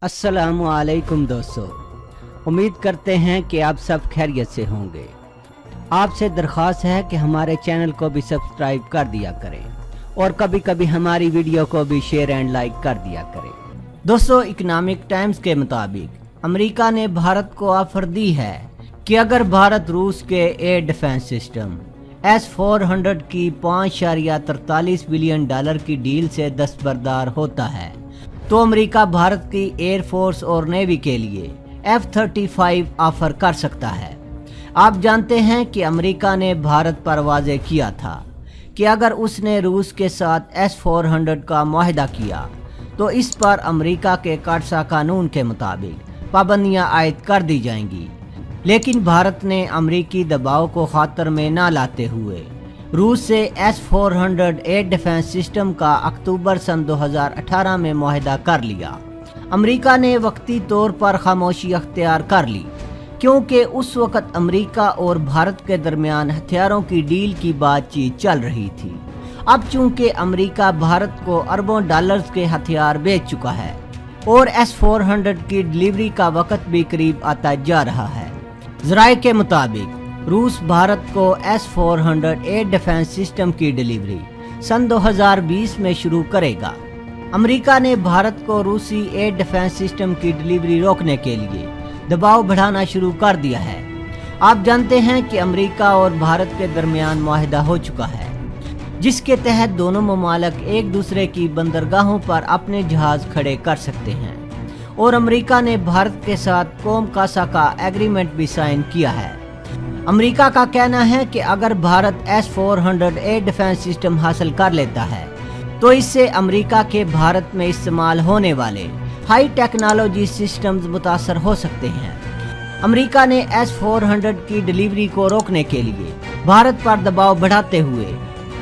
अस्सलामुअलैकुम दोस्तों, उम्मीद करते हैं कि आप सब खैरियत से होंगे। आपसे दरख्वास्त है कि हमारे चैनल को भी सब्सक्राइब कर दिया करें और कभी कभी हमारी वीडियो को भी शेयर एंड लाइक कर दिया करें। दोस्तों, इकोनॉमिक टाइम्स के मुताबिक अमेरिका ने भारत को ऑफर दी है कि अगर भारत रूस के एयर डिफेंस सिस्टम S-400 की $5.43 बिलियन की डील से दस्तबरदार होता है तो अमेरिका भारत की एयर फोर्स और नेवी के लिए F-35 ऑफर कर सकता है। आप जानते हैं कि अमेरिका ने भारत पर वाज़ेह किया था कि अगर उसने रूस के साथ S-400 का मुआहदा किया तो इस पर अमेरिका के काटसा कानून के मुताबिक पाबंदियां आयद कर दी जाएंगी। लेकिन भारत ने अमेरिकी दबाव को खातर में न लाते हुए रूस से S-400 एयर डिफेंस सिस्टम का अक्टूबर सन 2018 में मुआहदा कर लिया। अमेरिका ने वक्ती तौर पर खामोशी अख्तियार कर ली क्योंकि उस वक़्त अमेरिका और भारत के दरमियान हथियारों की डील की बातचीत चल रही थी। अब चूंकि अमेरिका भारत को अरबों डॉलर्स के हथियार बेच चुका है और S-400 की डिलीवरी का वक़्त भी करीब आता जा रहा है। ज़राए के मुताबिक रूस भारत को S-400 एयर डिफेंस सिस्टम की डिलीवरी सन 2020 में शुरू करेगा। अमेरिका ने भारत को रूसी एयर डिफेंस सिस्टम की डिलीवरी रोकने के लिए दबाव बढ़ाना शुरू कर दिया है। आप जानते हैं कि अमेरिका और भारत के दरमियान मुआहदा हो चुका है जिसके तहत दोनों ममालिक एक दूसरे की बंदरगाहों पर अपने जहाज खड़े कर सकते हैं और अमेरिका ने भारत के साथ कोम कासा का एग्रीमेंट भी साइन किया है। अमेरिका का कहना है कि अगर Bharat S-400 air defence system हासिल कर लेता है तो इससे अमेरिका के भारत में इस्तेमाल होने वाले हाई टेक्नोलॉजी सिस्टम्स मुतासर हो सकते हैं। अमेरिका ने S-400 की डिलीवरी को रोकने के लिए भारत पर दबाव बढ़ाते हुए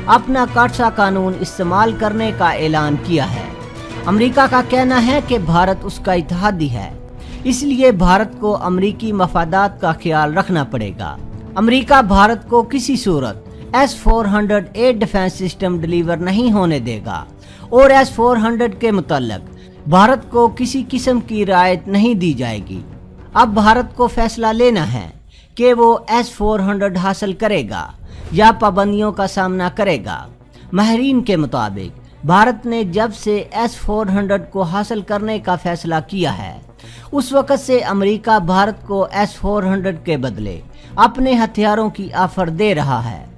अपना काटसा कानून इस्तेमाल करने का ऐलान किया है। अमेरिका का कहना है कि भारत उसका इत्तेहादी है, इसलिए भारत को अमेरिकी मफादात का ख्याल रखना पड़ेगा। अमेरिका भारत को किसी सूरत S-400 air defence system deliver नहीं होने देगा और S-400 के मुतल्लक भारत को किसी किस्म की रियायत नहीं दी जाएगी। अब भारत को फैसला लेना है कि वो S-400 हासिल करेगा या पाबंदियों का सामना करेगा। माहिरीन के मुताबिक भारत ने जब से S-400 को हासिल करने का फैसला किया है उस वक़्त से अमेरिका भारत को S-400 के बदले अपने हथियारों की ऑफर दे रहा है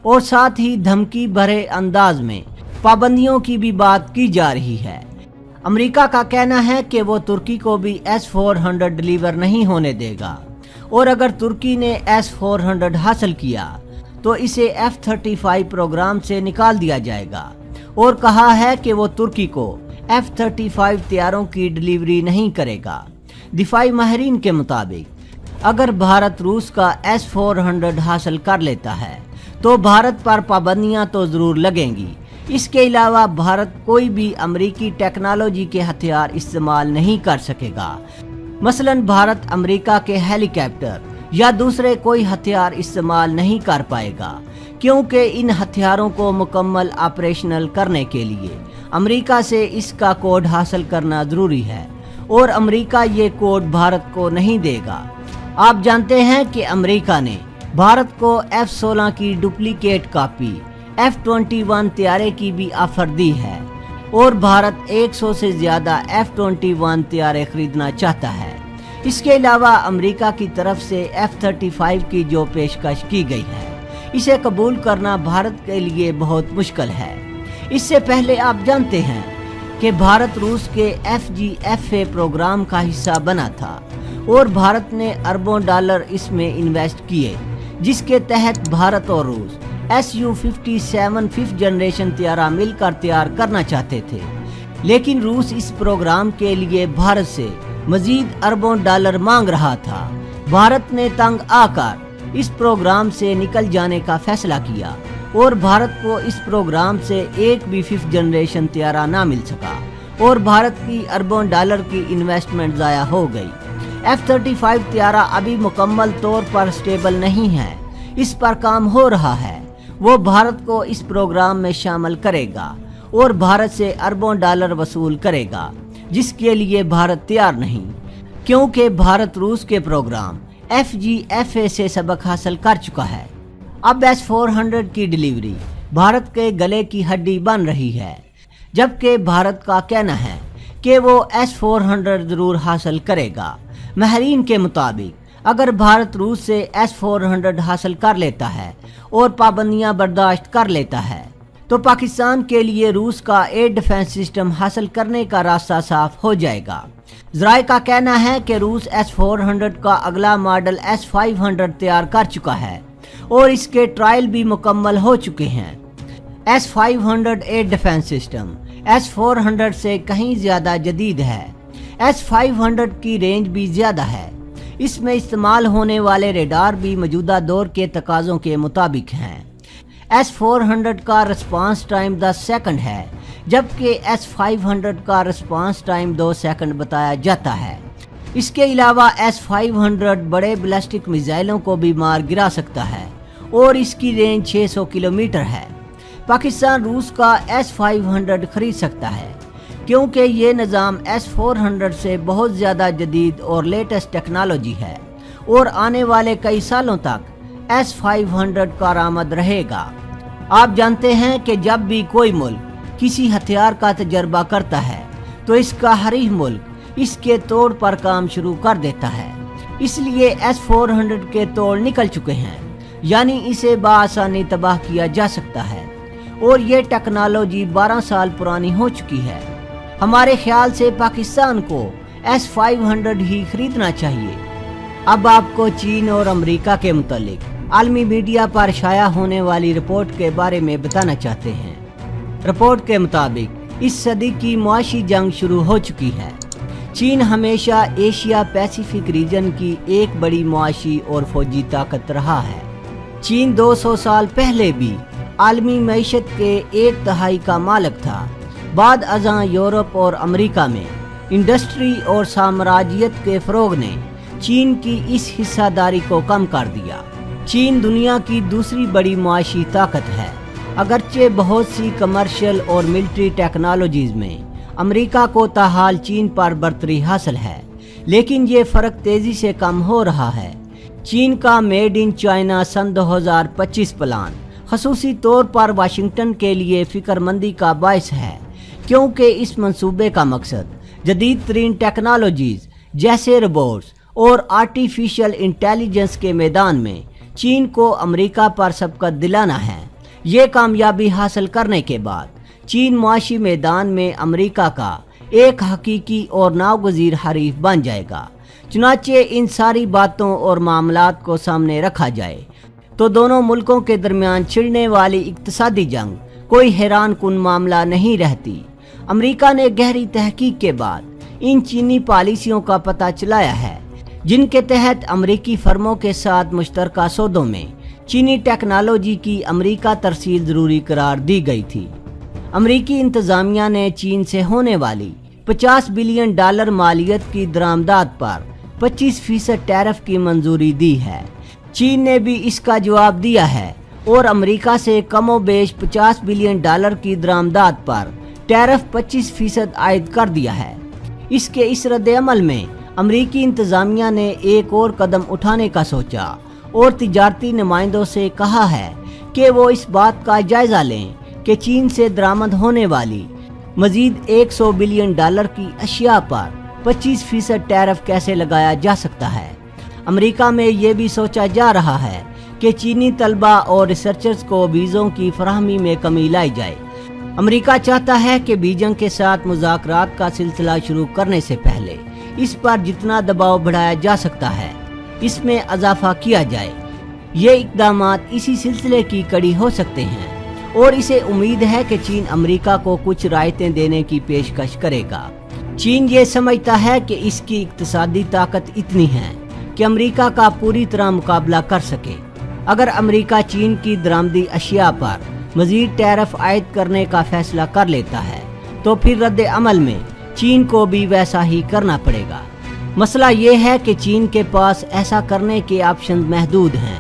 और साथ ही धमकी भरे अंदाज में पाबंदियों की भी बात की जा रही है। अमेरिका का कहना है कि वो तुर्की को भी S-400 डिलीवर नहीं होने देगा और अगर तुर्की ने S-400 हासिल किया तो इसे F-35 प्रोग्राम से निकाल दिया जाएगा और कहा है कि वो तुर्की को F-35 तैयारों की डिलीवरी नहीं करेगा। दिफाई माहिरीन के मुताबिक अगर भारत रूस का S-400 हासिल कर लेता है तो भारत पर पाबंदियां तो ज़रूर लगेंगी। इसके अलावा भारत कोई भी अमेरिकी टेक्नोलॉजी के हथियार इस्तेमाल नहीं कर सकेगा। मसलन भारत अमेरिका के हेलीकॉप्टर या दूसरे कोई हथियार इस्तेमाल नहीं कर पाएगा क्योंकि इन हथियारों को मुकम्मल ऑपरेशनल करने के लिए अमेरिका से इसका कोड हासिल करना ज़रूरी है और अमेरिका ये कोड भारत को नहीं देगा। आप जानते हैं कि अमेरिका ने भारत को F-16 की डुप्लीकेट कॉपी F-21 तैयारे की भी ऑफर दी है और भारत 100 से ज़्यादा F-21 तैयारे खरीदना चाहता है। इसके अलावा अमेरिका की तरफ से F-35 की जो पेशकश की गई है इसे कबूल करना भारत के लिए बहुत मुश्किल है। इससे पहले आप जानते हैं कि भारत रूस के FGFA प्रोग्राम का हिस्सा बना था और भारत ने अरबों डॉलर इसमें इन्वेस्ट किए जिसके तहत भारत और रूस Su-57 5th जनरेशन तैयारा मिलकर तैयार करना चाहते थे। लेकिन रूस इस प्रोग्राम के लिए भारत से मजीद अरबों डॉलर मांग रहा था। भारत ने तंग आकर इस प्रोग्राम से निकल जाने का फैसला किया और भारत को इस प्रोग्राम से एक भी 5th जनरेशन तैयारा ना मिल सका और भारत की अरबों डॉलर की इन्वेस्टमेंट ज़ाया हो गई। F-35 तैयारा अभी मुकम्मल तौर पर स्टेबल नहीं है, इस पर काम हो रहा है। वो भारत को इस प्रोग्राम में शामिल करेगा और भारत से अरबों डॉलर वसूल करेगा। जिसके लिए भारत तैयार नहीं, क्योंकि भारत रूस के प्रोग्राम FGFA से सबक हासिल कर चुका है। अब S-400 की डिलीवरी भारत के गले की हड्डी बन रही है, जबकि भारत का कहना है कि वो S-400 जरूर हासिल करेगा। माहिरीन के मुताबिक अगर भारत रूस से S-400 हासिल कर लेता है और पाबंदियां बर्दाश्त कर लेता है तो पाकिस्तान के लिए रूस का एयर डिफेंस सिस्टम हासिल करने का रास्ता साफ हो जाएगा। ज़राए का कहना है कि रूस S-400 का अगला मॉडल S-500 तैयार कर चुका है और इसके ट्रायल भी मुकम्मल हो चुके हैं। S-500 air defence system S-400 से कहीं ज़्यादा जदीद है। S-500 की रेंज भी ज़्यादा है। इसमें इस्तेमाल होने वाले रेडार भी मौजूदा दौर के तकाज़ों के मुताबिक हैं। S-400 का रिस्पांस टाइम 10 सेकंड है, जबकि S-500 का रिस्पांस टाइम 2 सेकंड बताया जाता है। इसके अलावा S-500 बड़े बैलिस्टिक मिसाइलों को भी मार गिरा सकता है और इसकी रेंज 600 किलोमीटर है। पाकिस्तान रूस का S-500 खरीद सकता है क्योंकि ये निज़ाम S-400 से बहुत ज़्यादा जदीद और लेटेस्ट टेक्नोलॉजी है और आने वाले कई सालों तक S-500 कारआमद रहेगा। आप जानते हैं कि जब भी कोई मुल्क किसी हथियार का तजर्बा करता है तो इसका हरीफ मुल्क इसके तोड़ पर काम शुरू कर देता है। इसलिए S-400 के तोड़ निकल चुके हैं, यानी इसे बआसानी तबाह किया जा सकता है और ये टेक्नोलॉजी 12 साल पुरानी हो चुकी है। हमारे ख्याल से पाकिस्तान को S-500 ही खरीदना चाहिए। अब आपको चीन और अमेरिका के मुतालिक आलमी मीडिया पर शाया होने वाली रिपोर्ट के बारे में बताना चाहते हैं। रिपोर्ट के मुताबिक इस सदी की मुआशी जंग शुरू हो चुकी है। चीन हमेशा एशिया पैसिफिक रीजन की एक बड़ी मुआशी और फौजी ताकत रहा है। चीन 200 साल पहले भी आलमी मईशत के 1/3 का मालिक था। बाद अज़ां यूरोप और अमेरिका में इंडस्ट्री और साम्राज्यत के फ़रोग ने चीन की इस हिस्सादारी को कम कर दिया। चीन दुनिया की दूसरी बड़ी मुआशी ताकत है। अगरचे बहुत सी कमर्शियल और मिलिट्री टेक्नोलॉजीज़ में अमेरिका को ताहाल चीन पर बरतरी हासिल है, लेकिन ये फ़र्क तेज़ी से कम हो रहा है। चीन का मेड इन चाइना सन 2025 प्लान ख़ुसूसी तौर पर वाशिंगटन के लिए फ़िक्रमंदी का बायस है, क्योंकि इस मंसूबे का मकसद जदीद तरीन टेक्नोलॉजीज़ जैसे रोबोट्स और आर्टिफिशियल इंटेलिजेंस के मैदान में चीन को अमेरिका पर सबकत दिलाना है। ये कामयाबी हासिल करने के बाद चीन मुआशी मैदान में अमेरिका का एक हकीकी और नागज़ीर हरीफ बन जाएगा। चुनाचे इन सारी बातों और मामलात को सामने रखा जाए तो दोनों मुल्कों के दरमियान छिड़ने वाली इक्तिसादी जंग कोई हैरान कुन मामला नहीं रहती। अमेरिका ने गहरी तहकीक के बाद इन चीनी पॉलिसियों का पता चलाया है, जिनके तहत अमेरिकी फर्मों के साथ मुश्तरका सौदों में चीनी टेक्नोलॉजी की अमेरिका तरसील ज़रूरी करार दी गई थी। अमेरिकी इंतज़ामिया ने चीन से होने वाली $50 बिलियन मालियत की दरामदात पर 25% टैरिफ की मंजूरी दी है। चीन ने भी इसका जवाब दिया है और अमेरिका से कमोबेश $50 बिलियन की दरामदात पर टैरिफ 25% आयद कर दिया है। इसके इस रद्द-ए-अमल में अमेरिकी इंतज़ामिया ने एक और कदम उठाने का सोचा और तिजारती नुमाइंदों से कहा है कि वो इस बात का जायज़ा लें कि चीन से दरामद होने वाली मज़ीद $100 बिलियन की अशिया पर 25% टैरिफ कैसे लगाया जा सकता है। अमेरिका में ये भी सोचा जा रहा है कि चीनी तलबा और रिसर्चर्स को वीज़ों की फराहमी में कमी लाई जाए। अमेरिका चाहता है कि बीजिंग के साथ मुज़ाकरात का सिलसिला शुरू करने से पहले इस पर जितना दबाव बढ़ाया जा सकता है इसमें इजाफा किया जाए। ये इक़दामात इसी सिलसिले की कड़ी हो सकते हैं और इसे उम्मीद है कि चीन अमेरिका को कुछ रायतें देने की पेशकश करेगा। चीन ये समझता है कि इसकी इक़्तिसादी ताकत इतनी है कि अमेरिका का पूरी तरह मुकाबला कर सके। अगर अमेरिका चीन की दरामदी अशिया पर मज़ीद टैरिफ आयद करने का फैसला कर लेता है तो फिर रद्द अमल में चीन को भी वैसा ही करना पड़ेगा। मसला ये है कि चीन के पास ऐसा करने के ऑप्शन महदूद हैं।